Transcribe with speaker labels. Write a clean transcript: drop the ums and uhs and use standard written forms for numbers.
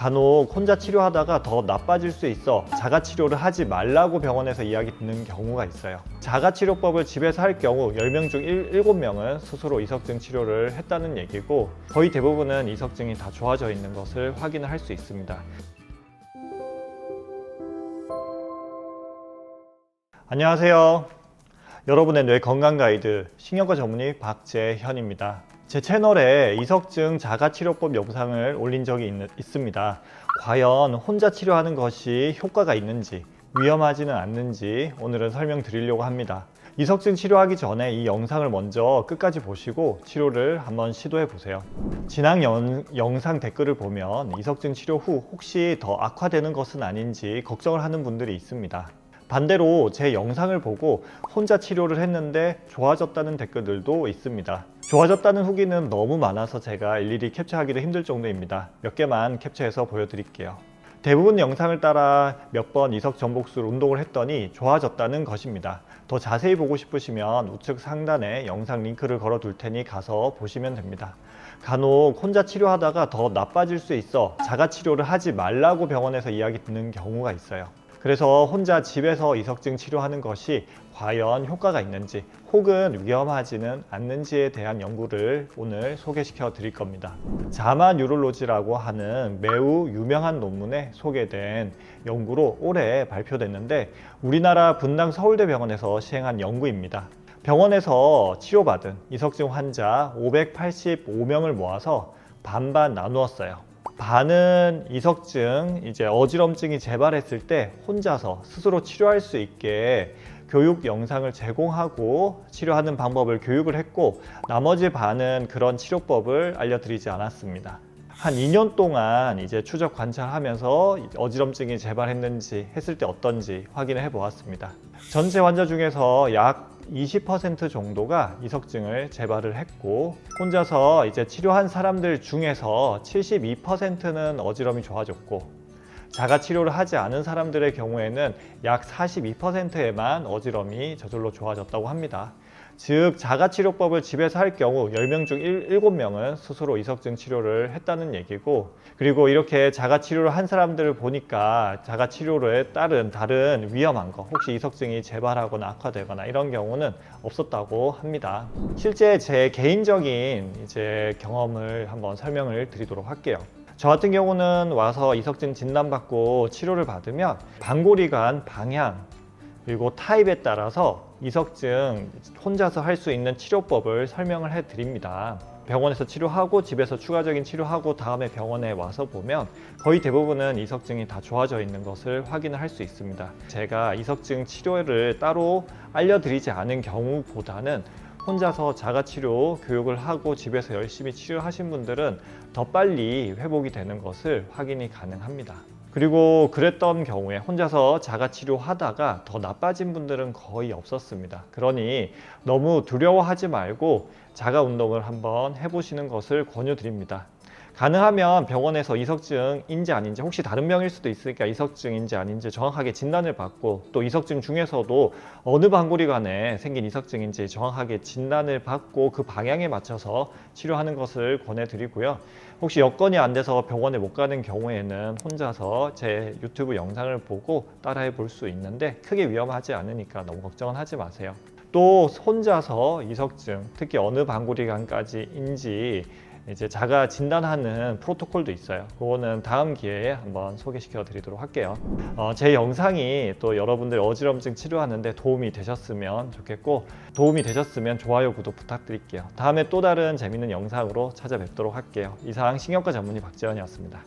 Speaker 1: 간혹 혼자 치료하다가 더 나빠질 수 있어 자가치료를 하지 말라고 병원에서 이야기 듣는 경우가 있어요. 자가치료법을 집에서 할 경우 10명 중 7명은 스스로 이석증 치료를 했다는 얘기고, 거의 대부분은 이석증이 다 좋아져 있는 것을 확인을 할 수 있습니다. 안녕하세요. 여러분의 뇌 건강 가이드 신경과 전문의 박재현입니다. 제 채널에 이석증 자가치료법 영상을 올린 적이 있습니다. 과연 혼자 치료하는 것이 효과가 있는지, 위험하지는 않는지 오늘은 설명드리려고 합니다. 이석증 치료하기 전에 이 영상을 먼저 끝까지 보시고 치료를 한번 시도해 보세요. 지난 영상 댓글을 보면 이석증 치료 후 혹시 더 악화되는 것은 아닌지 걱정을 하는 분들이 있습니다. 반대로 제 영상을 보고 혼자 치료를 했는데 좋아졌다는 댓글들도 있습니다. 좋아졌다는 후기는 너무 많아서 제가 일일이 캡처하기도 힘들 정도입니다. 몇 개만 캡처해서 보여드릴게요. 대부분 영상을 따라 몇 번 이석 전복술 운동을 했더니 좋아졌다는 것입니다. 더 자세히 보고 싶으시면 우측 상단에 영상 링크를 걸어 둘 테니 가서 보시면 됩니다. 간혹 혼자 치료하다가 더 나빠질 수 있어 자가치료를 하지 말라고 병원에서 이야기 듣는 경우가 있어요. 그래서 혼자 집에서 이석증 치료하는 것이 과연 효과가 있는지 혹은 위험하지는 않는지에 대한 연구를 오늘 소개시켜 드릴 겁니다. 자마 뉴럴로지라고 하는 매우 유명한 논문에 소개된 연구로 올해 발표됐는데, 우리나라 분당 서울대병원에서 시행한 연구입니다. 병원에서 치료받은 이석증 환자 585명을 모아서 반반 나누었어요. 반은 이석증, 어지럼증이 재발했을 때 혼자서 스스로 치료할 수 있게 교육 영상을 제공하고 치료하는 방법을 교육을 했고, 나머지 반은 그런 치료법을 알려드리지 않았습니다. 한 2년 동안 추적 관찰하면서 어지럼증이 재발했는지 했을 때 어떤지 확인을 해 보았습니다. 전체 환자 중에서 약 20% 정도가 이석증을 재발을 했고, 혼자서 치료한 사람들 중에서 72%는 어지럼이 좋아졌고, 자가치료를 하지 않은 사람들의 경우에는 약 42%에만 어지럼이 저절로 좋아졌다고 합니다. 즉, 자가치료법을 집에서 할 경우 10명 중 7명은 스스로 이석증 치료를 했다는 얘기고, 그리고 이렇게 자가치료를 한 사람들을 보니까 자가치료에 따른 다른 위험한 거, 혹시 이석증이 재발하거나 악화되거나 이런 경우는 없었다고 합니다. 실제 제 개인적인 경험을 한번 설명을 드리도록 할게요. 저 같은 경우는 와서 이석증 진단받고 치료를 받으면 방골이관 방향 그리고 타입에 따라서 이석증 혼자서 할 수 있는 치료법을 설명을 해 드립니다. 병원에서 치료하고 집에서 추가적인 치료하고 다음에 병원에 와서 보면 거의 대부분은 이석증이 다 좋아져 있는 것을 확인을 할 수 있습니다. 제가 이석증 치료를 따로 알려드리지 않은 경우보다는 혼자서 자가치료 교육을 하고 집에서 열심히 치료하신 분들은 더 빨리 회복이 되는 것을 확인이 가능합니다. 그리고 그랬던 경우에 혼자서 자가치료 하다가 더 나빠진 분들은 거의 없었습니다. 그러니 너무 두려워하지 말고 자가 운동을 한번 해보시는 것을 권유드립니다. 가능하면 병원에서 이석증인지 아닌지, 혹시 다른 병일 수도 있으니까 이석증인지 아닌지 정확하게 진단을 받고, 또 이석증 중에서도 어느 방골이관에 생긴 이석증인지 정확하게 진단을 받고 그 방향에 맞춰서 치료하는 것을 권해드리고요. 혹시 여건이 안 돼서 병원에 못 가는 경우에는 혼자서 제 유튜브 영상을 보고 따라해 볼 수 있는데 크게 위험하지 않으니까 너무 걱정은 하지 마세요. 또 혼자서 이석증, 특히 어느 방골이관까지인지 자가 진단하는 프로토콜도 있어요. 그거는 다음 기회에 한번 소개시켜 드리도록 할게요. 제 영상이 또 여러분들 어지럼증 치료하는데 도움이 되셨으면 좋겠고, 도움이 되셨으면 좋아요, 구독 부탁드릴게요. 다음에 또 다른 재밌는 영상으로 찾아뵙도록 할게요. 이상 신경과 전문의 박재현이었습니다.